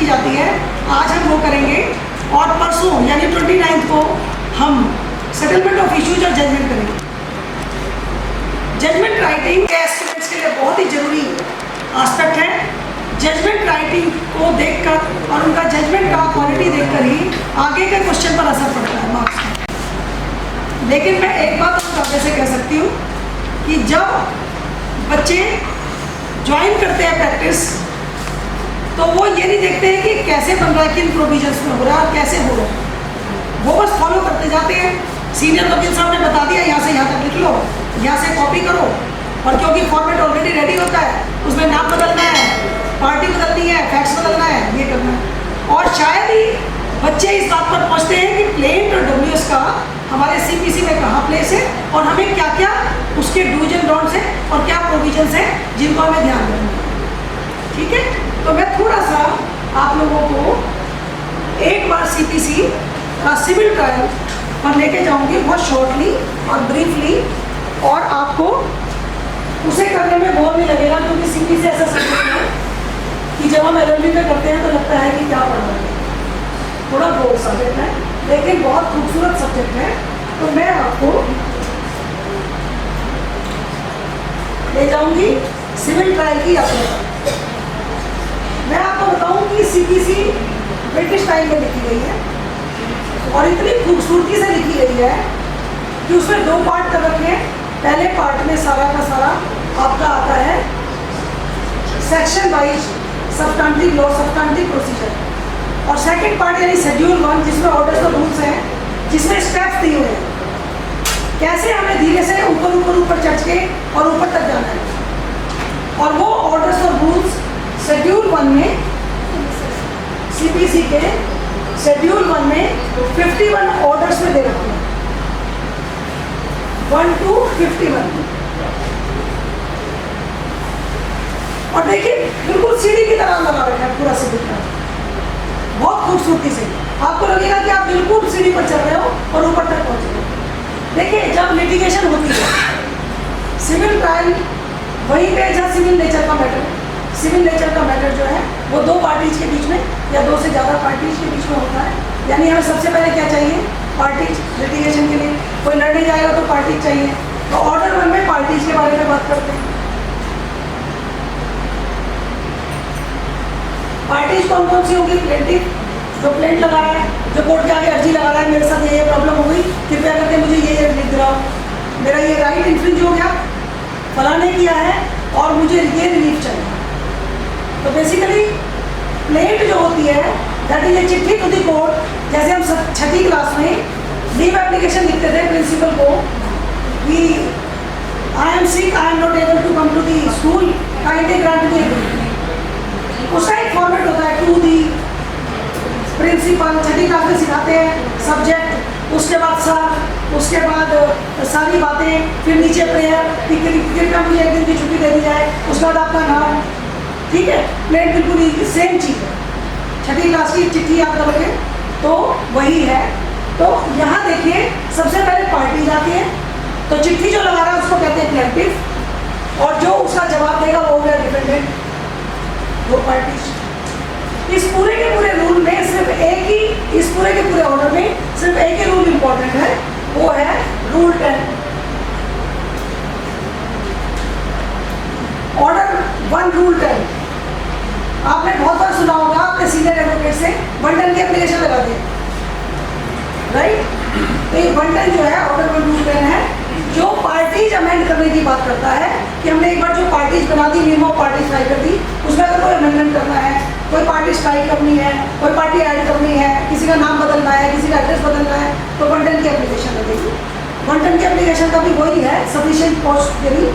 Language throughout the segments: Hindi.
की जाती है, आज हम वो करेंगे। और परसों यानी 29 को हम सेटलमेंट ऑफ इश्यूज और जजमेंट करेंगे। जजमेंट राइटिंग के स्टूडेंट्स के लिए बहुत ही जरूरी एस्पेक्ट है। जजमेंट राइटिंग को देखकर और उनका जजमेंट का क्वालिटी देखकर ही आगे के क्वेश्चन पर असर पड़ता है मार्क्स का। लेकिन मैं एक बात आपको आगे से कह सकती हूँ कि जब बच्चे ज्वाइन करते हैं प्रैक्टिस, तो वो ये नहीं देखते हैं कि कैसे बन रहा है, किन प्रोविजंस में हो रहा है और कैसे हो रहा है, वो बस फॉलो करते जाते हैं। सीनियर वकील साहब ने बता दिया यहाँ से यहाँ तक लिख लो, यहाँ से कॉपी करो, और क्योंकि फॉर्मेट ऑलरेडी रेडी होता है, उसमें नाम बदलना है, पार्टी बदलनी है, फैक्ट्स बदलना है, ये करना है। और शायद ही बच्चे इस बात पर पहुँचते हैं कि प्लेन्ट और डब्ल्यूएस का हमारे सीपीसी में कहाँ प्लेस है और हमें क्या क्या उसके डूज एंड डोंट्स हैं और क्या प्रोविजंस हैं जिनको हमें ध्यान रखना है। ठीक है, तो मैं थोड़ा सा आप लोगों को एक बार सीपीसी का सिविल ट्रायल पर लेके जाऊंगी, बहुत शॉर्टली और ब्रीफली, और आपको उसे करने में बोर नहीं लगेगा, क्योंकि सीपीसी ऐसा सब्जेक्ट है कि जब हम एलएलबी में करते हैं तो लगता है कि क्या पढ़ रहे हैं, थोड़ा बोर सब्जेक्ट है लेकिन बहुत खूबसूरत सब्जेक्ट है। तो मैं आपको ले जाऊंगी सिविल ट्रायल की यात्रा पर। मैं आपको बताऊं कि सीपीसी ब्रिटिश टाइम में लिखी गई है और इतनी खूबसूरती से लिखी गई है कि उसमें दो पार्ट कर रखे हैं। पहले पार्ट में सारा का सारा आपका आता है section wise substantive law, substantive procedure, और सेकंड पार्ट यानी शेड्यूल 1 जिसमें ऑर्डर्स और रूल्स हैं, जिसमें स्टेप्स दिए हुए हैं, कैसे हमें धीरे से ऊपर ऊपर ऊपर चढ़ के और ऊपर तक जाना है। और वो ऑर्डर्स और रूल्स शेड्यूल 1 में, सीपीसी के शेड्यूल 1 में 51 ऑर्डर्स में दे रखे हैं, 1 to 51। और देखिए बिल्कुल सीढ़ी की तरह लगा रखा है पूरा सिविल ट्रायल, बहुत खूबसूरती से। आपको लगेगा कि आप बिल्कुल सीढ़ी पर चल रहे हो और ऊपर तक पहुंच रहे हो। देखिए जब लिटिगेशन होती है, सिविल ट्रायल वहीं पे जहाँ सिविल नेचर का मैटर, सिविल नेचर का मैटर जो है वो दो पार्टीज के बीच में या दो से ज़्यादा पार्टीज के बीच में होता है। यानी हमें सबसे पहले क्या चाहिए, पार्टीज। लिटिगेशन के लिए कोई लड़ने जाएगा तो पार्टीज चाहिए, तो ऑर्डर 1 में पार्टीज के बारे में बात करते हैं। पार्टीज कौन कौन सी होगी, प्लेंटिव जो प्लेंट लगा रहा है, जो कोर्ट के आगे अर्जी लगा रहा है, मेरे साथ ये प्रॉब्लम हो गई, कृपया करके मुझे ये लिख दिलाओ, मेरा ये राइट इन्फ्रिंज हो गया, फलाने किया है और मुझे ये रिलीफ चाहिए। तो बेसिकली प्लेंट जो होती है दैट इज ए चिट्ठी टू दी कोर्ट। जैसे हम 6ठी क्लास में लीव एप्लीकेशन लिखते थे प्रिंसिपल को कि I am sick, I am not able to come to the school, kindly grant me. उसका एक फॉर्मेट होता है टू दी प्रिंसिपल, 6ठी क्लास में सिखाते हैं सब्जेक्ट, उसके बाद सर, उसके बाद सारी बातें, फिर नीचे प्रेयर कि कृपया मुझे एक दिन की छुट्टी दे दी जाए, उसके बाद आपका नाम। ठीक है, प्लेन बिल्कुल सेम चीज़ है, 6ठी क्लास की चिट्ठी आप करोगे तो वही है। तो यहाँ देखिए सबसे पहले पार्टी जाती है, तो चिट्ठी जो लगा रहा है उसको कहते हैं प्लेंटिव, और जो उसका जवाब देगा वो होगा डिफेंडेंट, दो पार्टी। इस पूरे के पूरे रूल में सिर्फ एक ही, इस पूरे के पूरे ऑर्डर में सिर्फ एक ही रूल इंपॉर्टेंट है, वो है रूल 10। ऑर्डर 1 रूल 10 आपने बहुत बार सुना होगा अपने सीनियर एडवोकेट से, 110 की एप्लीकेशन लगा दी, राइट। तो ये 110 जो है ऑर्डर 1 रूल 10 है, जो पार्टीज अमेंड करने की बात करता है कि हमने एक बार जो पार्टीज बना दी, मिनिमम पार्टी स्ट्राइक कर दी, उसमें अगर कोई अमेंडमेंट करना है, कोई पार्टी स्ट्राइक करनी है, कोई पार्टी ऐड करनी है, किसी का नाम बदलना है, किसी का एड्रेस बदलना है, तो 110 की एप्लीकेशन लगेगी। 110 की एप्लीकेशन का भी वही है सफिशिएंट कॉस्ट के लिए।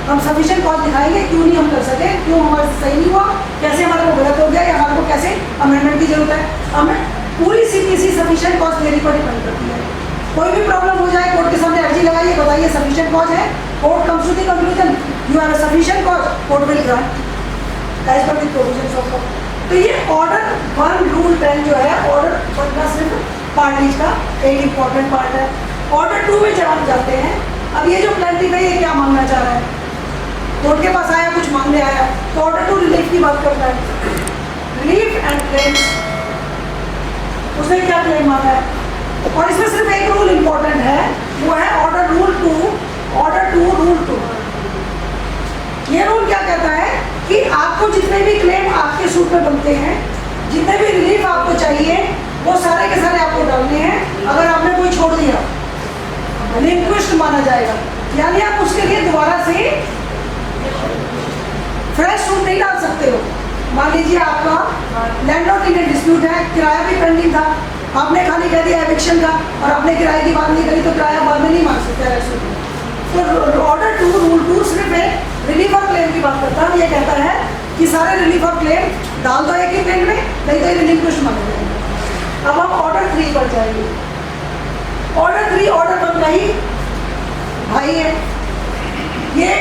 हम सफिशिएंट कॉस्ट दिखाएंगे क्यों नहीं हम कर सके, क्यों हमारे से सही नहीं हुआ, कैसे हमारे को गलत हो गया, या हमारे को कैसे अमेंडमेंट की जरूरत है। हमें पूरी सीपीसी सफिशिएंट कॉस्ट मेरी पर डिपेंड करती है। कोई भी प्रॉब्लम हो जाए, कोर्ट के सामने अर्जी लगाइए, बताइए सफिशिएंट कॉज है, court comes to the conclusion you have a sufficient cause, court will grant as per the provisions of law. तो ये ऑर्डर 1 रूल 10 जो है, ऑर्डर 1 का सिर्फ पार्टीज का एक इंपॉर्टेंट पार्ट है। ऑर्डर 2 में जब हम जाते हैं, अब ये जो प्लेंटिव है ये क्या मांगना चाह रहा है, कोर्ट के पास आया, कुछ मांगने आया, तो ऑर्डर 2 रिलीफ की बात करता है। रिलीफ एंड क्लेम्स, उसने क्या क्लेम मांगा है, और इसमें सिर्फ एक रूल इंपॉर्टेंट है, वो है ऑर्डर रूल 2, ऑर्डर 2 रूल 2। ये रूल क्या कहता है कि आपको जितने भी क्लेम आपके सूट पे बनते हैं, जितने भी रिलीफ आपको चाहिए, वो सारे के सारे आपको डालने हैं। अगर आपने कोई छोड़ दिया, रिक्वेस्ट माना जाएगा, यानी आप उसके लिए दोबारा से फ्रेश सूट नहीं डाल सकते हो। मान लीजिए आपका लैंडलॉर्ड टेनेंट डिस्प्यूट है, किराया भी पेंडिंग था, आपने खाली कह दिया एविक्शन का और आपने किराए की बात नहीं करी, तो किराया बाद में नहीं मांग सकते। तो ऑर्डर 2 रूल 2 सिर्फ एक रिलीफ और क्लेम की बात करता है। ये कहता है कि सारे रिलीफ और क्लेम डाल दो एक ही क्लेम में, नहीं तो ये रिलीफ मांगे जाएंगे। अब हम ऑर्डर 3 पर जाएंगे। ऑर्डर 3 ऑर्डर 1 का ही भाई है। ये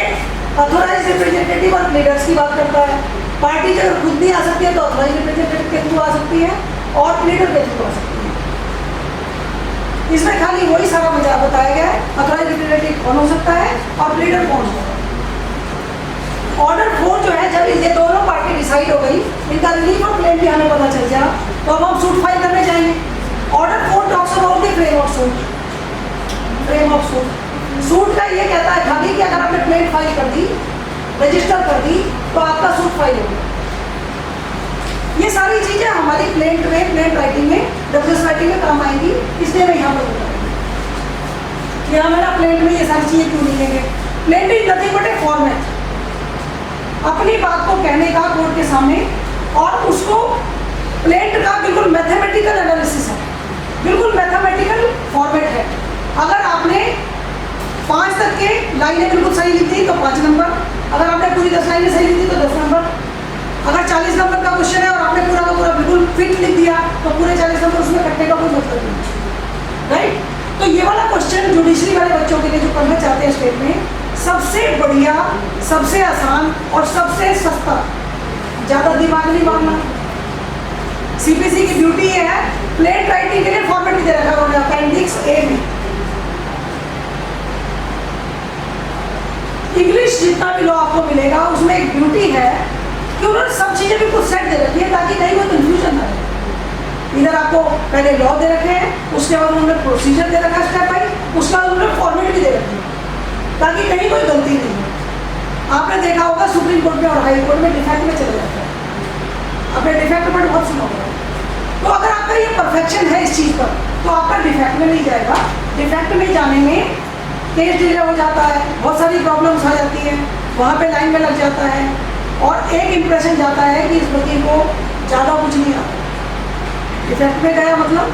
ऑथोराइज रिप्रेजेंटेटिव और प्लीडर्स की बात करता है। पार्टी जब खुद नहीं आ सकती है तो ऑथोराइज रिप्रेजेंटेटिव के थ्रू आ सकती है और प्लीडर के थ्रू आ सकती है। इसमें खाली वही सारा मजा बताया गया है, ऑथोराइज रिप्रेजेंटेटिव कौन हो सकता है और प्लीडर कौन होगा। ऑर्डर 4 जो है, जब ये दोनों पार्टी डिसाइड हो गई, इनका रिलीफ और क्लेम भी हमें पता चल जाए, तो अब हम सूट फाइल करने जाएंगे। Order 4 talks about the frame of suit. Frame of suit, suit का ये कहता है खाली कि अगर आपने प्लेट फाइल कर दी, रजिस्टर कर दी, तो आपका सूट फाइल हो गया। ये सारी चीजें हमारी प्लेंट राइटिंग में, डब्ल्यूएस राइटिंग में काम आएंगी, इसलिए मैं यहाँ पर बताऊंगी कि हमारा प्लेंट में ये सारी चीजें क्यों नहीं लेंगे। Plaint is nothing but A format, अपनी बात को कहने का कोर्ट के सामने, और उसको प्लेंट का बिल्कुल मैथमेटिकल एनालिसिस है, बिल्कुल मैथमेटिकल फॉर्मेट है। अगर आपने 5 तक के लाइनें बिल्कुल सही लिख दी तो 5 नंबर, अगर आपने पूरी 10 लाइनें सही लिख दी तो 10 नंबर, अगर 40 नंबर का क्वेश्चन है और आपने पूरा का पूरा बिल्कुल फिट लिख दिया तो पूरे 40 नंबर उसमें कटने का कोई मतलब नहीं, राइट। तो ये वाला क्वेश्चन जुडिशरी वाले बच्चों के लिए जो पढ़ना चाहते हैं स्टेट में, सबसे बढ़िया, सबसे आसान और सबसे सस्ता, ज़्यादा दिमाग नहीं मारना। सीपीसी की ड्यूटी ये है, प्लेन राइटिंग के लिए फॉर्मेट दे रखा है अपेंडिक्स ए में। इंग्लिश जितना भी लॉ आपको मिलेगा उसमें एक ब्यूटी है कि उन्होंने सब चीज़ें बिल्कुल सेट दे रखी है ताकि कहीं कोई कंफ्यूजन ना रहे। इधर आपको पहले लॉ दे रखे हैं, उसके बाद उन्होंने प्रोसीजर दे रखा है स्टेप बाई, उसके बाद उन्होंने फॉर्मेट भी दे रखी है ताकि कहीं कोई गलती नहीं हो। आपने देखा होगा सुप्रीम कोर्ट में और हाई कोर्ट में डिफेक्ट में चले जाता है, आपने डिफेक्ट पर बहुत सुना होगा। तो अगर आपका ये परफेक्शन है इस चीज़ पर, तो आपका डिफेक्ट में नहीं जाएगा। डिफेक्ट में जाने में केस डिले हो जाता है, बहुत सारी प्रॉब्लम्स आ जाती हैं, वहाँ पे लाइन में लग जाता है और एक इम्प्रेशन जाता है कि इस वकील को ज़्यादा कुछ नहीं आता। डिफेक्ट में गया मतलब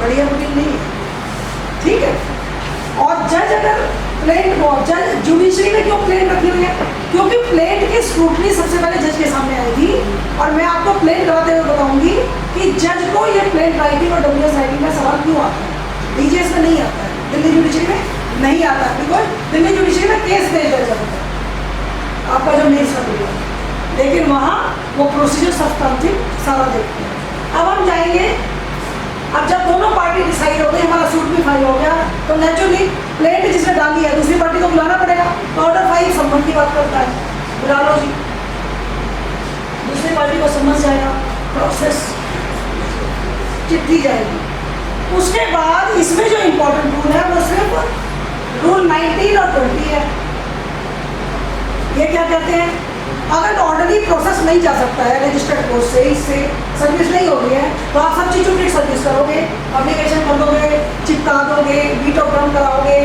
बढ़िया वकील नहीं है, ठीक है। और जज अगर प्लेंट को, जज जुडिशरी में क्यों प्लेंट रखी हुई है, क्योंकि प्लेंट की स्क्रूटनी सबसे पहले जज के सामने आएगी। और मैं आपको प्लेंट कराते हुए बताऊंगी कि जज को ये प्लेंट राइटिंग और डब्ल्यूएस राइटिंग का सवाल क्यों आता है। डीजीएस में नहीं आता है, दिल्ली जुडिशरी में नहीं आता, बिकॉज दिल्ली जुडिशरी में केस बेस्ड दर्ज होता है आपका जो मेन सब, लेकिन वहाँ वो प्रोसीजर सब्सटेंटिव सारा देखते हैं। अब हम जाएंगे, अब जब दोनों पार्टी डिसाइड हो गई, हमारा सूट भी फाइल हो गया, तो नेचुरली प्लेंट जिसने डाली है दूसरी पार्टी को बुलाना पड़ेगा। तो ऑर्डर 5 सम्मन की बात करता है, बुला लो जी, दूसरी पार्टी को समझ जाएगा, प्रोसेस चिट्ठी जाएगी। उसके बाद इसमें जो इम्पोर्टेंट रूल है वो सिर्फ रूल 19 और 20 है। ये क्या कहते हैं, अगर ऑर्डरली प्रोसेस नहीं जा सकता है रजिस्टर्ड कोर्ट से, इससे सर्विस नहीं हो रही है, तो आप सब्स्टिट्यूटेड सर्विस करोगे, अप्लीकेशन कर दोगे, चिपका दोगे, वीटो ड्रम कराओगे,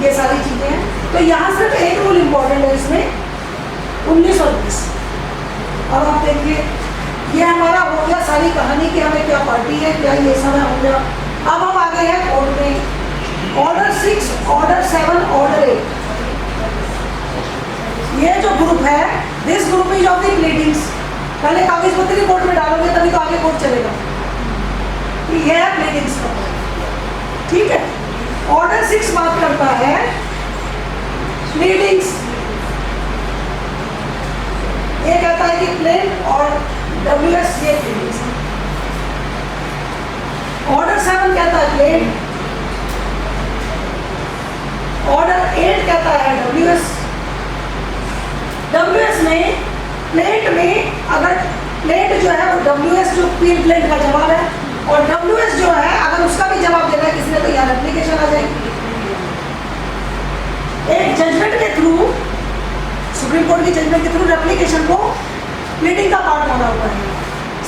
ये सारी चीज़ें हैं। तो यहाँ सिर्फ एक रूल इम्पोर्टेंट है इसमें, 19 और 20। अब आप देखिए, ये हमारा हो गया सारी कहानी कि हमें क्या पार्टी है, क्या ये सब हो गया। अब हम आ गए हैं कोर्ट में, ऑर्डर 6, ऑर्डर 7, ऑर्डर 8। ये जो ग्रुप है, this group is of the pleadings. पहले कागज पत्र कोर्ट में डालोगे तभी तो आगे कोर्ट चलेगा। ये है प्लीडिंग्स का, ठीक है। ऑर्डर 6 बात करता है प्लीडिंग्स, ये कहता है कि प्लेन और डब्ल्यूएस ये प्लीडिंग्स। ऑर्डर 7 कहता है प्लेन, ऑर्डर 8 कहता है डब्ल्यूएस। डब्ल्यूएस में प्लेट में अगर प्लेट जो है वो डब्ल्यूएस जो पील प्लेट का जवाब है। और WS जो है अगर उसका भी जवाब देना है किसी ने तो यहाँ एप्लीकेशन आ जाएगी। एक जजमेंट के थ्रू, सुप्रीम कोर्ट की जजमेंट के थ्रू रेप्लिकेशन को प्लीडिंग का पार्ट माना हुआ है।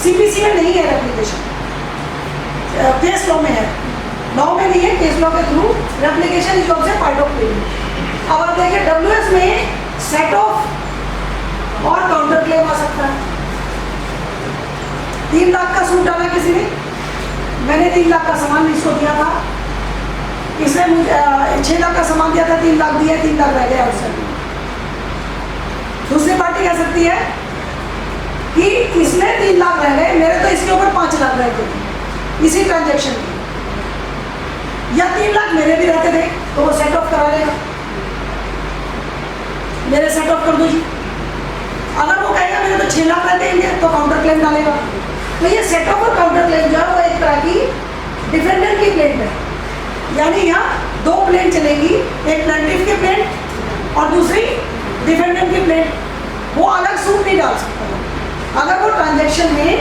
CPC में नहीं है रेप्लिकेशन, केस लॉ में है, लॉ में नहीं है, केस लॉ के through replication is also part of pleading. अब आप देखिए WS में सेट ऑफ और काउंटर क्लेम आ सकता है। 3 लाख का सूट डाला किसी ने, मैंने 3 लाख का सामान इसको दिया था, इसने मुझे 6 लाख का सामान दिया था, 3 लाख दिया, 3 लाख रह गया उससे। दूसरी पार्टी कह सकती है कि इसने 3 लाख रह गए, मेरे तो इसके ऊपर 5 लाख रह गए इसी ट्रांजेक्शन में, या 3 लाख मेरे भी रहते थे तो वो सेट ऑफ करा लेगा, मेरे सेट ऑफ कर दो जी। अगर वो कहेगा मेरे तो 6 लाख रहते हैं तो काउंटर क्लेम डालेगा। तो ये सेट ऑफ और काउंटर क्लेम जो है वो एक तरह की डिफेंडेंट की प्लेंट है, यानी यहाँ 2 प्लेंट चलेगी, एक प्लेंटिफ की प्लेंट और दूसरी डिफेंडेंट की प्लेंट। वो अलग सूट नहीं डाल सकता। अगर वो ट्रांजैक्शन में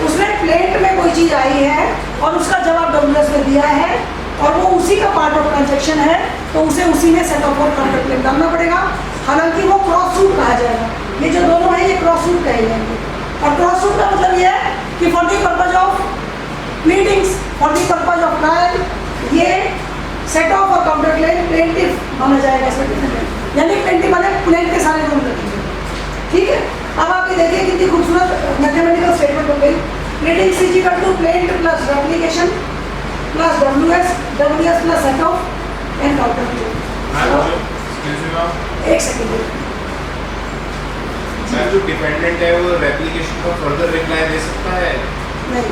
उसने प्लेंट में कोई चीज़ आई है और उसका जवाब WS में दिया है और वो उसी का पार्ट ऑफ ट्रांजैक्शन है तो उसे उसी में सेट ऑफ और काउंटर क्लेम डालना पड़ेगा। हालांकि वो क्रॉस सूट कहा जाएगा, ये जो दोनों हैं ये क्रॉस सूट कहे जाएंगे। और क्रॉस सूट का मतलब ये है कि for the purpose of pleadings, for the purpose of trial, ये सेट ऑफ और काउंटर क्लेम प्लेंटिफ माना जाएगा इसमें डिफेंडेंट, यानी प्लेंटिफ वाले प्लेंट के सारे रूल रखेंगे। ठीक है, अब आप ये देखिए कितनी खूबसूरत मैथमेटिकल स्टेटमेंट हो गई। Pleading is equal to plaint plus replication plus WS plus set off and counter claim. एक सेकेंड, जो डिपेंडेंट है वो रेप्लिकेशन का फर्दर रिप्लाई दे सकता है? नहीं,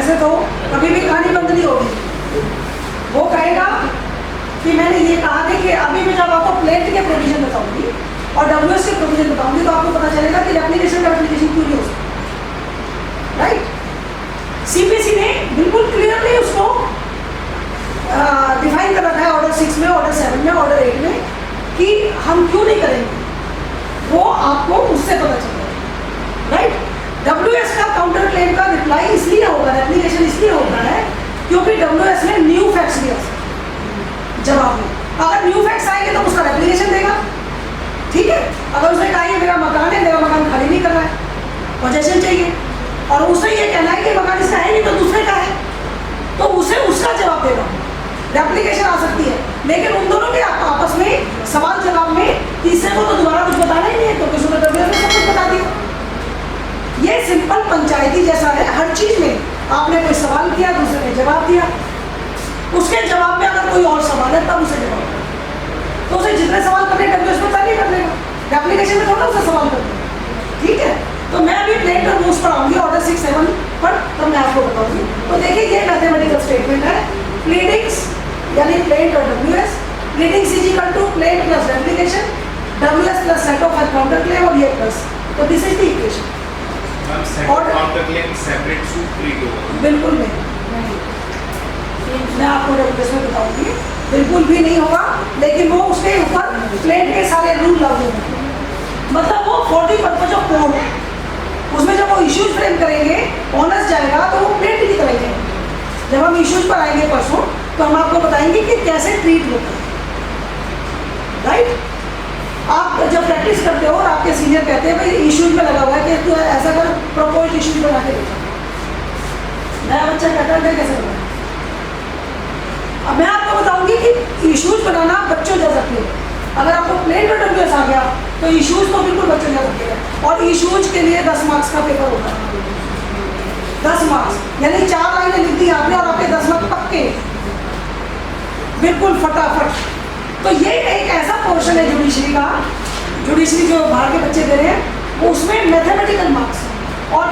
ऐसे तो कभी भी कहानी बंद नहीं होगी। वो कहेगा कि मैंने ये कहा था कि अभी मैं जब आपको प्लेंट के प्रोविजन बताऊंगी और WS के प्रोविजन बताऊंगी तो आपको पता चलेगा कि रेप्लिकेशन का रेप्लिकेशन क्यों नहीं हो सकता। राइट, CPC ने बिल्कुल क्लियरली उसको डिफाइन कर रखा है ऑर्डर 6 में, ऑर्डर 7 में, ऑर्डर 8 में कि हम क्यों नहीं करेंगे, वो आपको उससे पता चलेगा। राइट, WS का काउंटर क्लेम का रिप्लाई इसलिए होगा, रेप्लिकेशन इसलिए होता है क्योंकि WS ने न्यू फैक्ट्स दिया जवाब में। अगर न्यू फैक्ट्स आएंगे तो उसका रेप्लिकेशन देगा। ठीक है, अगर उसने कहा ये मेरा मकान है, मेरा मकान खाली नहीं कर रहा है, पोजेशन चाहिए, और उसे ये कहना है कि मकान इसका है नहीं तो दूसरे का है, तो उसे उसका जवाब देगा, रेप्लिकेशन आ सकती है। लेकिन उन दोनों के आपस में सवाल जवाब में तीसरे को तो दोबारा कुछ बताना ही नहीं है क्योंकि उसने WS में सब कुछ बता दिया। ये सिंपल पंचायती जैसा है, हर चीज़ में आपने कोई सवाल किया, दूसरे ने जवाब दिया, उसके जवाब में अगर कोई और सवाल है तब उसे जवाब देगा, तो उसे जितने सवाल करने WS में पहले कर लेगा, एप्लीकेशन में थोड़ा उसे सवाल कर देगा। ठीक है, तो मैं अभी प्लेंट और रूल्स पर आऊँगी ऑर्डर 6, 7 पर, तब मैं आपको बताऊँगी। तो देखिए ये मैथमेटिकल स्टेटमेंट है, प्लीडिंग्स यानी प्लेंट और WS, pleadings is equal to plaint plus replication, WS plus set off and counter claim और ये प्लस, तो दिस इज द इक्वेशन। और counter claim separate suit treat होगा? बिल्कुल नहीं, मैं आपको WS में बताऊंगी, बिल्कुल भी नहीं होगा, लेकिन वो उसके ऊपर प्लेंट के सारे रूल लागू होंगे। मतलब वो 40 पर्पज ऑफ कोड, उसमें जब वो इश्यूज फ्रेम करेंगे, ऑनर्स जाएगा तो वो प्लेंट की तरह जाएंगे। जब हम इश्यूज पर आएंगे परसों तो हम आपको बताएंगे कि कैसे ट्रीट होता है। राइट, आप जब प्रैक्टिस करते हो और आपके सीनियर कहते हैं भाई इश्यूज में लगा हुआ है कि तू ऐसा कर, प्रपोज इश्यूज बना के देखा, नया बच्चा कहता है कैसे बनाए। अब मैं आपको बताऊंगी कि इश्यूज बनाना बच्चों जैसा क्यों है। अगर आपको प्लेंट और WS आ गया तो इश्यूज तो बिल्कुल बच्चों जैसा क्यों, और इश्यूज के लिए 10 मार्क्स का पेपर होता है। 10 मार्क्स यानी 4 लाइनें लिख दी आपने और आपके 10 मार्क्स पक्के, बिल्कुल फटाफट। तो ये एक ऐसा पोर्शन है जुडिशरी का, जुडिशरी जो बाहर के बच्चे दे रहे हैं, वो उसमें मैथमेटिकल मार्क्स, और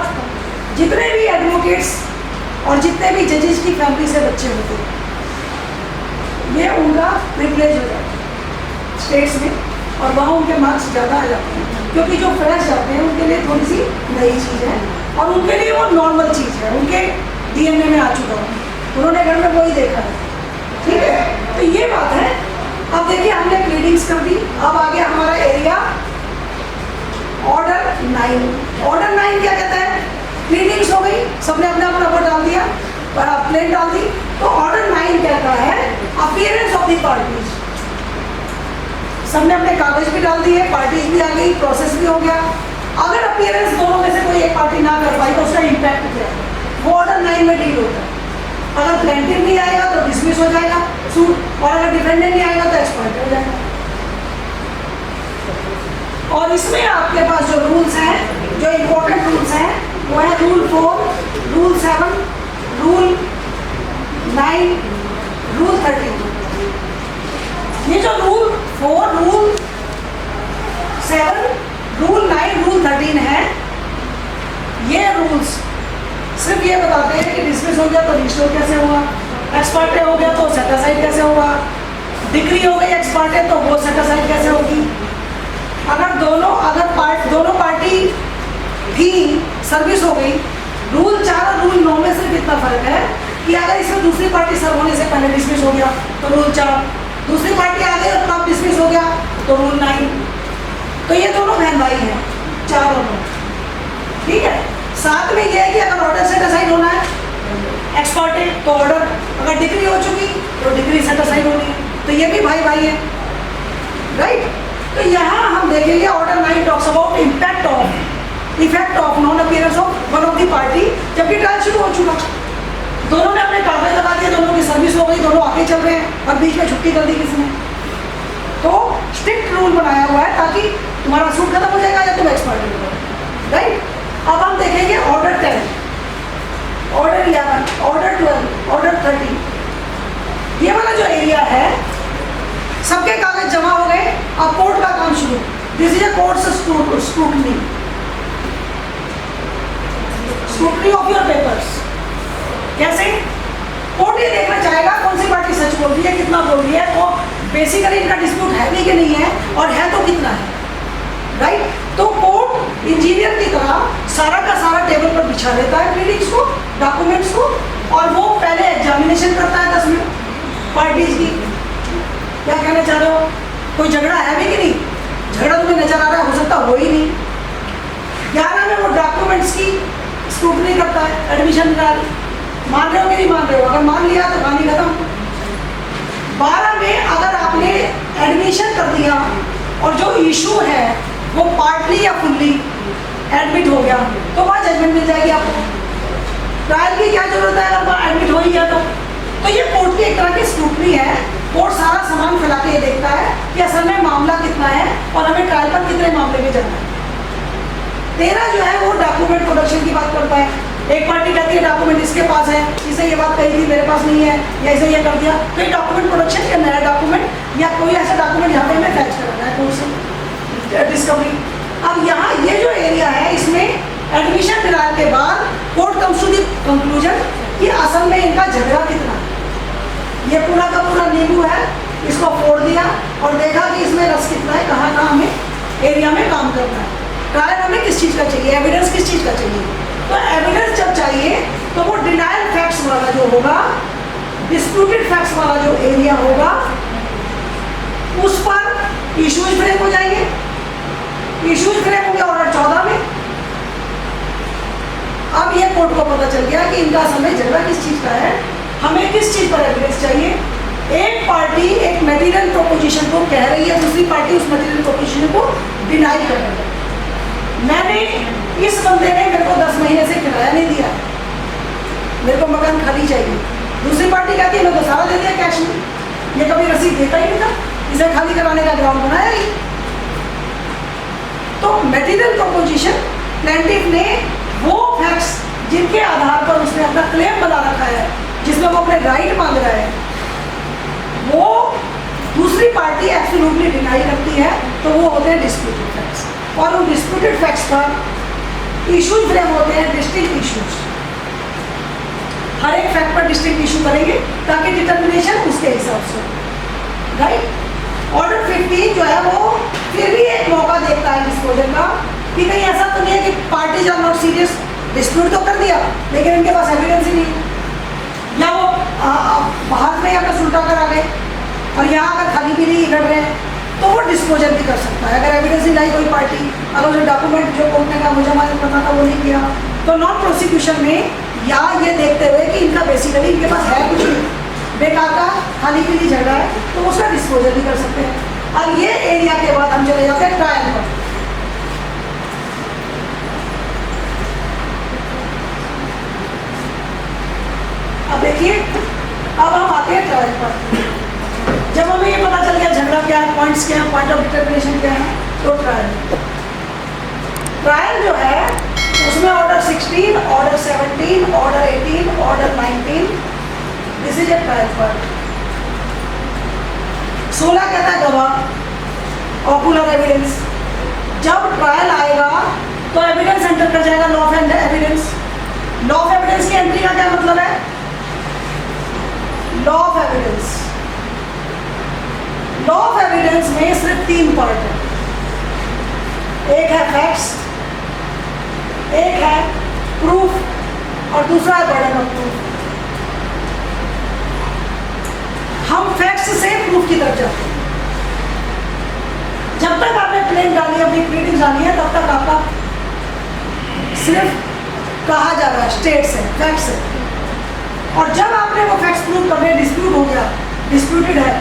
जितने भी एडवोकेट्स और जितने भी जजेस की फैमिली से बच्चे होते हैं, ये उनका प्रिविलेज हो जाता है स्टेट्स में, और वहाँ उनके मार्क्स ज़्यादा आ जाते हैं क्योंकि जो फ्रेश जाते हैं उनके लिए थोड़ी सी नई चीज़ है और उनके लिए वो नॉर्मल चीज़ है, उनके DNA में आ चुका है, उन्होंने घर में वही देखा है। ठीक है, तो ये बात है। अब देखिए हमने प्लीडिंग्स कर दी, अब आ गया हमारा एरिया ऑर्डर 9। ऑर्डर 9 क्या कहता है? प्लीडिंग्स हो गई, सबने अपना अपना वोट डाल दिया, प्लेन डाल दी। तो ऑर्डर 9 कहता है अपीयरेंस ऑफ द पार्टीज। सबने अपने कागज भी डाल दिए, पार्टीज भी आ गई, प्रोसेस भी हो गया। अगर अपीयरेंस दोनों में से कोई एक पार्टी ना कर पाई तो उसका इम्पैक्ट क्या है? वो ऑर्डर 9 में डील होता है। अगर प्लेंटिव नहीं आएगा तो डिसमिस हो जाएगा सूट, और अगर डिफेंडेंट नहीं आएगा तो एक्सपर्ट हो जाएगा। और इसमें आपके पास जो रूल्स हैं, जो इम्पोर्टेंट रूल्स हैं, वो है रूल 4, रूल 7, रूल 9, रूल 13। ये जो रूल 4, रूल 7, रूल 9, रूल 13 है, ये रूल्स सिर्फ ये बताते हैं कि डिसमिस हो गया तो रिस्टोर कैसे हुआ, एक्सपर्टे हो गया तो सेटासाइड कैसे होगा, डिक्री हो गई एक्सपर्टे तो वो सेटासाइड कैसे होगी। अगर दोनों पार्टी थी, सर्विस हो गई। रूल 4 और रूल 9 में सिर्फ इतना फर्क है कि अगर इसमें दूसरी पार्टी सर्व होने से पहले डिसमिस हो गया तो रूल 4, दूसरी पार्टी आ गई और तब डिसमिस हो गया तो रूल 9। तो ये दोनों बहन भाई हैं, 4 और 9, ठीक है। साथ में ये है कि अगर ऑर्डर सेटासाइड होना है एक्सपर्टे तो ऑर्डर, अगर डिक्री हो चुकी तो डिक्री सेटासाइड होनी है। तो ये भी भाई भाई है, राइट। तो यहाँ हम देखेंगे order 9 talks about effect of non appearance of one of the party, जबकि ट्रायल शुरू हो चुका, दोनों ने अपने कागज लगा दिए, दोनों की सर्विस हो गई, दोनों आगे चल रहे हैं और बीच में छुट्टी कर दी किसी ने। तो स्ट्रिक्ट रूल बनाया हुआ है ताकि तुम्हारा सूट खत्म हो जाएगा या तुम एक्सपर्ट हो जाओगे, राइट। अब हम देखेंगे ऑर्डर 10, ऑर्डर 11, ऑर्डर 12, ऑर्डर 13। ये वाला जो एरिया है, सबके कागज जमा हो गए, अब कोर्ट का काम शुरू। This is a court scrutiny of your papers. कैसे? कोर्ट ये देखना चाहेगा कौन सी पार्टी सच बोल रही है, कितना बोल रही है, वो बेसिकली इनका डिस्प्यूट है भी कि नहीं है, और है तो कितना है, राइट। तो कोर्ट इंजीनियर की तरह सारा का सारा टेबल पर बिछा देता है प्लीडिंग्स को, डॉक्यूमेंट्स को, और वो पहले एग्जामिनेशन करता है 10 मिनट पार्टीज की। क्या कहना चाह रहे हो? कोई झगड़ा है भी कि नहीं? झगड़ा तुम्हें नजर आ रहा है, हो सकता हो ही नहीं। 11 में वो डॉक्यूमेंट्स की स्क्रूटनी करता है, एडमिशन ट्रायल, मान रहे हो कि नहीं मान रहे हो? अगर मान लिया तो कहानी खत्म। 12 में अगर आपने एडमिशन कर दिया और जो इशू है वो पार्टली या फुल्ली एडमिट हो गया तो वहाँ जजमेंट मिल जाएगी आपको। ट्रायल की क्या जरूरत है अगर वहाँ एडमिट हो ही गया तो ये कोर्ट की एक तरह की स्क्रूटनी है। कोर्ट सारा सामान फैला के ये देखता है कि असल में मामला कितना है और हमें ट्रायल पर कितने मामले में जाना है। 13 जो है वो डॉक्यूमेंट प्रोडक्शन की बात करता है। एक पार्टी कहती है डॉक्यूमेंट इसके पास है, इसे ये बात कही थी मेरे पास नहीं है, या इसे ये कर दिया, तो ये डॉक्यूमेंट प्रोडक्शन या नया डॉक्यूमेंट या कोई ऐसा डॉक्यूमेंट यहाँ पे हमें फैच करना है कोर्ट से डिस्कवरी। अब यहाँ ये जो एरिया है इसमें एडमिशन दिलाने के बाद court comes to the conclusion कि असल में इनका झगड़ा कितना है। ये पूरा का पूरा नींबू है, इसको फोड़ दिया और देखा कि इसमें रस कितना है, कहाँ कहाँ हमें एरिया में काम करना है। ट्रायल हमें किस चीज़ का चाहिए, एविडेंस किस चीज़ का चाहिए। तो एविडेंस जब चाहिए तो वो डिनायल फैक्ट्स वाला जो होगा, डिस्प्यूटेड फैक्ट्स वाला जो एरिया होगा, उस पर इश्यूज फ्रेम हो जाएंगे। इश्यूज फ्रेम होंगे ऑर्डर 14 में। अब ये कोर्ट को पता चल गया कि इनका असल में झगड़ा किस चीज़ का है, हमें किस चीज़ पर एविडेंस चाहिए। एक पार्टी एक मटेरियल प्रोपोजिशन को कह रही है, दूसरी पार्टी उस मटेरियल प्रोपोजिशन को डिनाई कर रही है। मैंने इस बंदे ने मेरे को 10 महीने से किराया नहीं दिया, मेरे को मकान खाली चाहिए। दूसरी पार्टी कहती है मैं तो सारा दे दिया कैश में, ये कभी रसीद देता ही नहीं था, इसे खाली कराने का ग्राउंड बनाया ही। तो मटेरियल प्रोपोजिशन प्लेंटिफ ने वो फैक्ट्स जिनके आधार पर उसने अपना क्लेम बना रखा है, जिसमें वो अपने राइट मांग रहा है, वो दूसरी पार्टी एब्सोल्युटली डिनाई करती है, तो वो होते हैं डिस्प्यूटेड फैक्ट्स। और उन डिस्प्यूटेड फैक्ट्स पर इश्यूज फ्रेम होते हैं डिस्टिंक्ट इश्यूज। हर एक फैक्ट पर डिस्टिंक्ट इशू करेंगे ताकि डिटर्मिनेशन उसके हिसाब से, राइट। ऑर्डर 15 जो है वो फिर भी एक मौका देखता है डिस्पोजल का कि कहीं ऐसा तो नहीं है कि parties are not serious, dispute तो कर दिया लेकिन इनके पास एविडेंस ही नहीं, या वो बाहर में अपना सुलटा कर आ गए और यहाँ अगर खाली भी नहीं कर रहे हैं तो वो डिस्पोजल भी कर सकता है। अगर एविडेंस ही लाई कोई पार्टी अगर जो डॉक्यूमेंट जो कोर्ट ने कहा मुझे हमारे पता था वो नहीं किया, तो नॉन प्रोसिक्यूशन में या ये देखते हुए कि इनका बेसिकली इनके पास है कुछ नहीं, बेकार का खाली के लिए झगड़ा है, तो उसका डिस्पोजल भी कर सकते हैं। अब ये एरिया के बाद हम चले जाते हैं ट्रायल पर। अब देखिए, अब हम आते हैं ट्रायल पर। जब हमें ये पता चल गया झगड़ा क्या है, पॉइंट्स क्या है, पॉइंट ऑफ डिटर्मिनेशन क्या है, तो ट्रायल जो है उसमें order 16, order 17, order 18, order 19, this is a trial पर। 16 कहता है गवाह, ऑकुलर एविडेंस। जब ट्रायल आएगा तो एविडेंस एंटर कर जाएगा, law of evidence. Law of evidence की एंट्री का क्या मतलब है? Law of evidence, law of evidence में सिर्फ 3 पार्ट है। एक है फैक्ट्स, एक है प्रूफ और दूसरा है बर्डन ऑफ प्रूफ। हम फैक्ट्स से प्रूफ की तरफ जाते हैं। जब तक आपने प्लेन डाली, अपनी प्लीडिंग डाली है, तब तक आपका सिर्फ कहा जा रहा है स्टेट्स है, फैक्ट्स है। और जब आपने वो फैक्ट्स प्रूव करने, डिस्प्यूट हो गया, डिस्प्यूटेड है,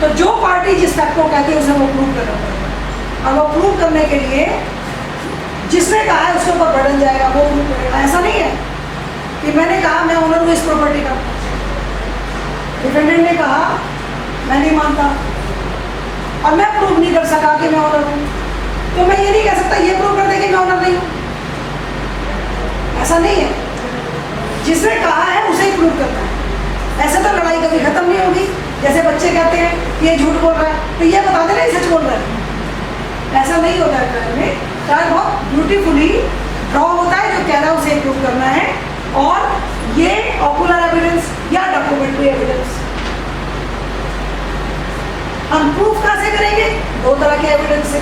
तो जो पार्टी जिस फैक्ट को कहती है उसे वो प्रूव करना पड़ेगा। और वो प्रूव करने के लिए जिसने कहा है उसके ऊपर बर्डन जाएगा, वो प्रूव करेगा। ऐसा नहीं है कि मैंने कहा मैं ओनर हूँ इस प्रॉपर्टी का, डिफेंडेंट ने कहा मैं नहीं मानता और मैं प्रूव नहीं कर सका कि मैं ओनर हूँ, तो मैं ये नहीं कह सकता ये प्रूव कर दे कि मैं ओनर नहीं हूँ। ऐसा नहीं है, जिसने कहा है उसे ही प्रूव करना है। ऐसे तो लड़ाई कभी खत्म नहीं होगी। जैसे बच्चे कहते हैं ये झूठ बोल रहा है, तो ये बता देना ये सच बोल रहा है। ऐसा नहीं होता है ट्रायल में। ट्रायल बहुत ब्यूटीफुली ड्रॉ होता है, जो कह रहा है उसे प्रूव करना है। और ये ऑकुलर एविडेंस या डॉक्यूमेंट्री एविडेंस हम प्रूफ कहाँ से करेंगे? 2 तरह के एविडेंस है,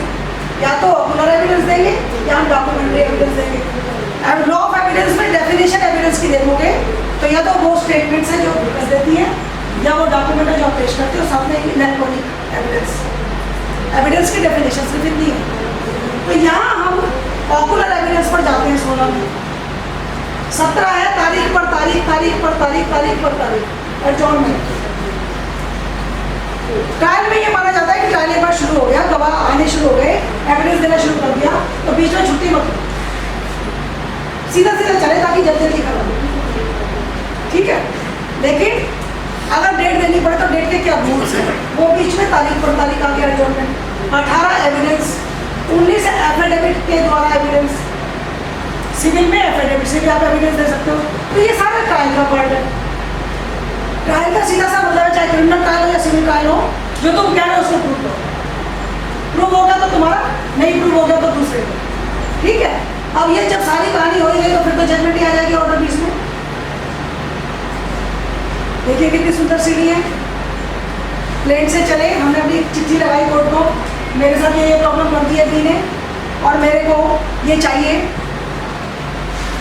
या तो ऑकुलर एविडेंस देंगे या हम डॉक्यूमेंट्री एविडेंस देंगे। एंड लॉ ऑफ एविडेंस में डेफिनेशन एविडेंस की देखोगे तो या तो वो स्टेटमेंट्स है जो कर देती है, या वो डॉक्यूमेंट है जो पेश करते हो, साथ में इलेक्ट्रॉनिक एविडेंस। एविडेंस की डेफिनेशन सिर्फ इतनी है। तो यहाँ हम ऑकुलर एविडेंस पर जाते हैं। 16 में 17 है तारीख पर तारीख, तारीख पर तारीख, तारीख पर तारीख, एडजॉर्नमेंट। ट्रायल में ये माना जाता है कि ट्रायल एक बार शुरू हो गया, गवाह आने शुरू हो गए, एविडेंस देना शुरू कर दिया, तो बीच में छुट्टी मत लो, सीधा सीधा चले ताकि जल्दी जल्दी खत्म हो। ठीक है, लेकिन अगर डेट देनी पड़े तो डेट के क्या रूल्स हैं? वो बीच में तारीख पर तारीख आ गया एडजॉर्नमेंट। 18 एविडेंस, 19 एफिडेविट के द्वारा एविडेंस, सिविल में एफिडेविट से भी आप एविडेंस दे सकते हो। तो ये सारा ट्रायल का पार्ट है। ट्रायल का सीधा सा मतलब है, चाहे क्रिमिनल ट्रायल हो या सिविल ट्रायल हो, जो तुम कह रहे हो उसको प्रूव करो। प्रूव हो गया तो तुम्हारा, नहीं प्रूव हो गया तो दूसरे को। ठीक है, अब ये जब सारी कहानी हो गई तो फिर तो जजमेंट ही आ जाएगी ऑर्डर 20 में। देखिए कितनी सुंदर सीढ़ी है। प्लेन से चले, हमने अपनी चिट्ठी लगाई कोर्ट को, मेरे साथ ये प्रॉब्लम कर दी है दी ने और मेरे को ये चाहिए।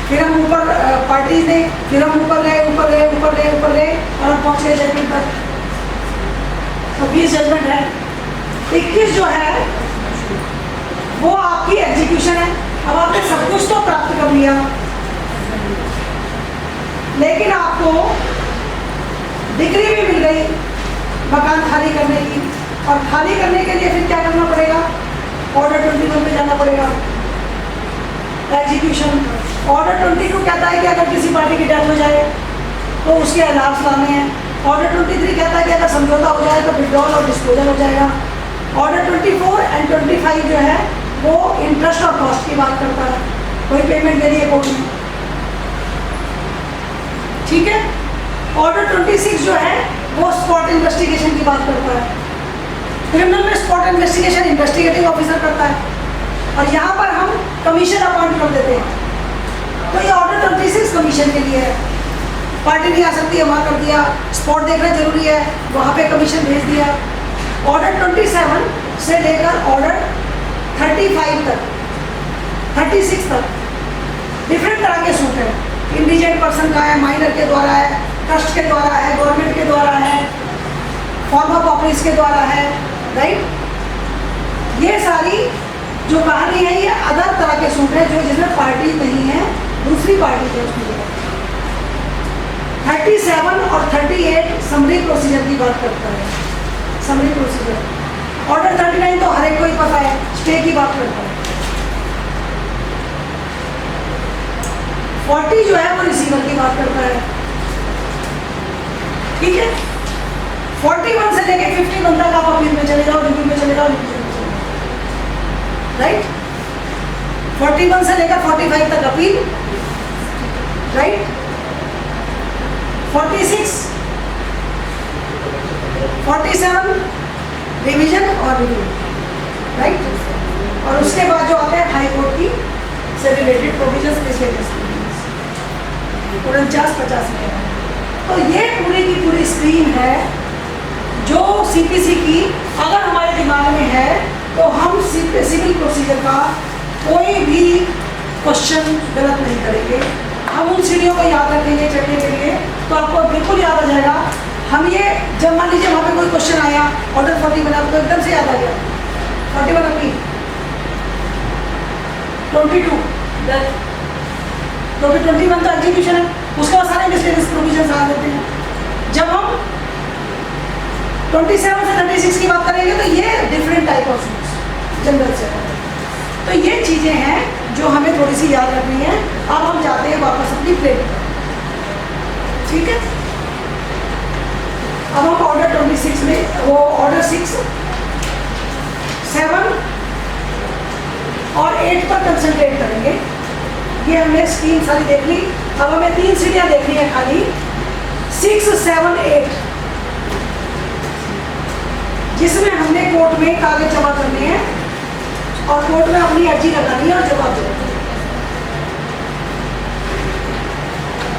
फिर हम ऊपर पार्टी ने, फिर हम ऊपर गए ऊपर गए ऊपर गए ऊपर गए और हम पहुँच गए जजमेंट तक। तो 20 जजमेंट है। 21 जो है वो आपकी एग्जीक्यूशन है। अब आपने सब कुछ तो प्राप्त कर लिया, लेकिन आपको डिग्री भी मिल गई मकान खाली करने की, और खाली करने के लिए फिर क्या करना पड़ेगा? ऑर्डर 21 पे जाना पड़ेगा, एग्जीक्यूशन। ऑर्डर 22 कहता है कि अगर किसी पार्टी की डेथ हो जाए तो उसके अलार्स लाने हैं। ऑर्डर 23 कहता है कि अगर समझौता हो जाए तो विड्रॉल और डिस्पोजल हो जाएगा। ऑर्डर 24 एंड 25 जो है वो इंटरेस्ट और कॉस्ट की बात करता है, कोई पेमेंट देनी है कोर्ट में। ठीक है, ऑर्डर 26 जो है वो स्पॉट इन्वेस्टिगेशन की बात करता है। क्रिमिनल में स्पॉट इन्वेस्टिगेशन इन्वेस्टिगेटिंग ऑफिसर करता है, और यहाँ पर हम कमीशन अपॉइंट कर देते हैं। तो ये ऑर्डर 26 कमीशन के लिए है। पार्टी नहीं आ सकती है, वहाँ कर दिया। स्पॉट देखना जरूरी है, वहाँ पे कमीशन भेज दिया। ऑर्डर 27 से लेकर ऑर्डर 35 तक, 36 तक डिफरेंट तरह के सूट हैं। इंडिजेंट पर्सन का है, माइनर के द्वारा है, ट्रस्ट के द्वारा है, गवर्नमेंट के द्वारा है, फॉर्म ऑफ ऑफिस के द्वारा है, राइट। ये सारी जो बाहर नहीं है ये अदर तरह के सूट है जो जिसमें पार्टी नहीं है, दूसरी पार्टी है उसमें। 37 और 38 समरी प्रोसीजर की बात करता है, समरी प्रोसीजर। ऑर्डर 39 तो हर एक को ही पता है, स्टे की बात करता है। 40 जो है वो रिसीवर की बात करता है, ठीक है। 41 से लेके 51 तक आप अपील में चले जाओ, रिव्यू में चले जाओ, राइट। 41 से लेकर 45 तक अपील, राइट। 46, 47 रिवीजन और रिव्यू, राइट। और उसके बाद जो आते हैं हाई कोर्ट की से रिलेटेड प्रोविजंस, पिछले 49-50 में। तो ये पूरी की पूरी स्क्रीन है जो सीपीसी की अगर हमारे दिमाग में है तो हम सिविल प्रोसीजर का कोई भी क्वेश्चन गलत नहीं करेंगे। हम उन सीढ़ियों को याद रखेंगे चढ़ने के लिए, तो आपको बिल्कुल याद आ जाएगा। हम ये जब मान लीजिए वहाँ पे कोई क्वेश्चन आया ऑर्डर 40 बना तो एकदम से याद आ गया 41 अपील, 22 क्योंकि 21 तो एग्जीक्यूशन है, उसके बाद सारे मिसलेनियस प्रोविजंस आ जाते हैं। जब हम 27 से 36 की बात करेंगे तो ये different type of suits general से। तो ये चीज़ें हैं जो हमें थोड़ी सी याद रखनी है। अब हम जाते हैं वापस अपनी प्लेट पर, ठीक है। अब हम ऑर्डर 26 में वो ऑर्डर 6, 7 और 8 पर कंसंट्रेट करेंगे। ये हमने स्क्रीन सारी देख ली। अब हमें 3 सीढ़ियाँ देखनी है खाली, 6, 7, 8, जिसमें हमने कोर्ट में कागज जमा करने हैं और कोर्ट में अपनी अर्जी लगानी है और जवाब देना है,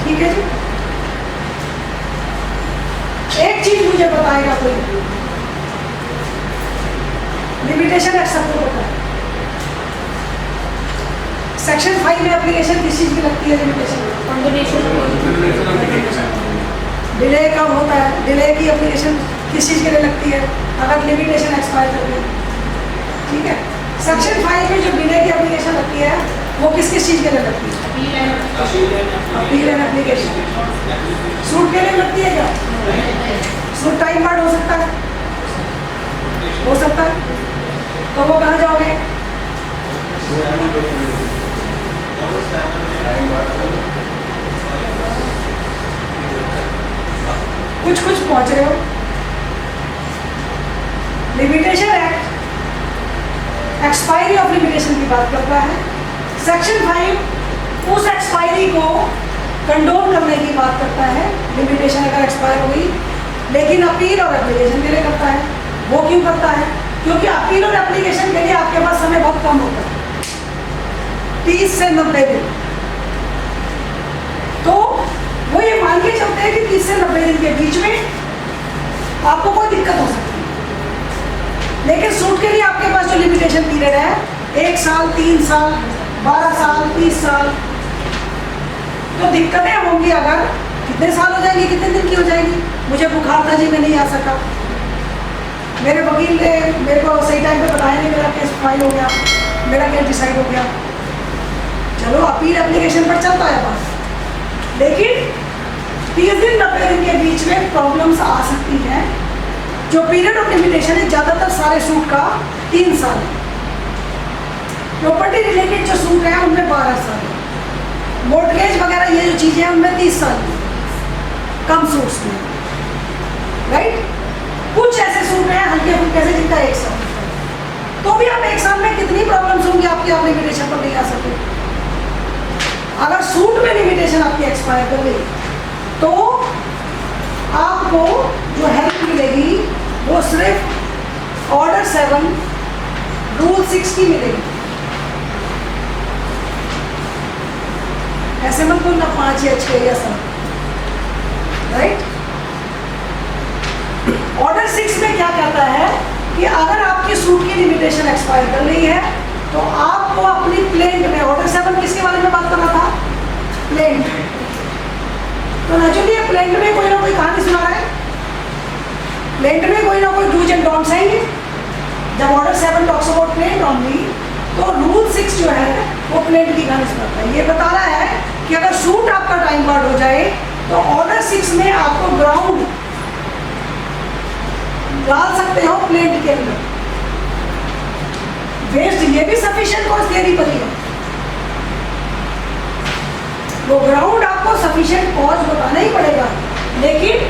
ठीक है जी। एक चीज मुझे बताएगा कोई, लिमिटेशन एक्ट सबको पता है। सेक्शन 5 में एप्लीकेशन किस चीज की लगती है? लिमिटेशन डिले कब होता है? डिले की एप्लीकेशन किस चीज के लिए लगती है? अगर लिमिटेशन एक्सपायर कर गई, ठीक है। सेक्शन 5 में जो डिले की एप्लीकेशन लगती है वो किस किस चीज के लिए लगती है? Appeal and application. सूट के लिए लगती है क्या? सूट टाइम बार्ड हो सकता है, हो सकता है, तो वो कहाँ जाओगे? कुछ कुछ पहुंच रहे हो। Limitation act expiry of limitation की बात करता है। सेक्शन 5 उस एक्सपायरी को कंडोन करने की बात करता है। लिमिटेशन अगर एक्सपायर हुई, लेकिन अपील और एप्लीकेशन के लिए करता है। वो क्यों करता है? क्योंकि अपील और एप्लीकेशन के लिए आपके पास समय बहुत कम होता है, 30 से 90 दिन। तो वो ये मान के चलते हैं कि 30 से 90 दिन के बीच में आपको कोई दिक्कत हो सकती है। लेकिन सूट के लिए आपके पास जो लिमिटेशन पीरियड है 1 साल, 3 साल, 12 साल, 30 साल, तो दिक्कतें होंगी। अगर कितने साल हो जाएंगे, कितने दिन की हो जाएगी? मुझे बुखार था जी, मैं नहीं आ सका, मेरे वकील ने मेरे को सही टाइम पे बताया नहीं, मेरा केस फाइल हो गया, मेरा केस डिसाइड हो गया। चलो अपील एप्लीकेशन पर चलता है बात, लेकिन 30 दिन 90 दिन के बीच में प्रॉब्लम्स आ सकती हैं। जो पीरियड ऑफ लिमिटेशन है ज़्यादातर सारे सूट का 3 साल है। प्रॉपर्टी रिलेटेड जो सूट हैं उनमें 12 साल है। मॉर्टगेज वगैरह ये जो चीज़ें हैं उनमें 30 साल है, कम सूट्स में, राइट। कुछ ऐसे सूट हैं हल्के फुल्के से जिनका 1 साल, तो भी आप 1 साल में कितनी प्रॉब्लम्स होंगी आपकी, आप लिमिटेशन पर नहीं आ सकते। अगर सूट में लिमिटेशन आपकी एक्सपायर कर गई तो आपको जो हेल्प मिलेगी वो सिर्फ ऑर्डर 7 रूल 6 की मिलेगी। ऐसे मत बोलना 5 या 6 या 7, राइट। ऑर्डर 6 में क्या कहता है कि अगर आपकी सूट की लिमिटेशन एक्सपायर कर रही है तो आपको अपनी प्लेंट में, ऑर्डर 7 किसके बारे में बात कर रहा था? प्लेंट। तो नेचुरली प्लेंट में कोई ना कोई कहानी सुना रहा है, प्लेंट में कोई ना कोई डूज एंड डोंट्स हैं। जब order 7 talks about plaint only, तो रूल 6 जो है वो प्लेट की निस्बत है। ये बता रहा है कि अगर शूट आपका टाइम बाउंड हो जाए तो ऑर्डर 6 में आपको ग्राउंड डाल सकते हो प्लेट के अंदर। वेस्ट ये भी सफिशिएंट कॉस्ट थियरी पर ही है। वो ग्राउंड आपको सफिशिएंट कॉस्ट बताना ही पड़ेगा, लेकिन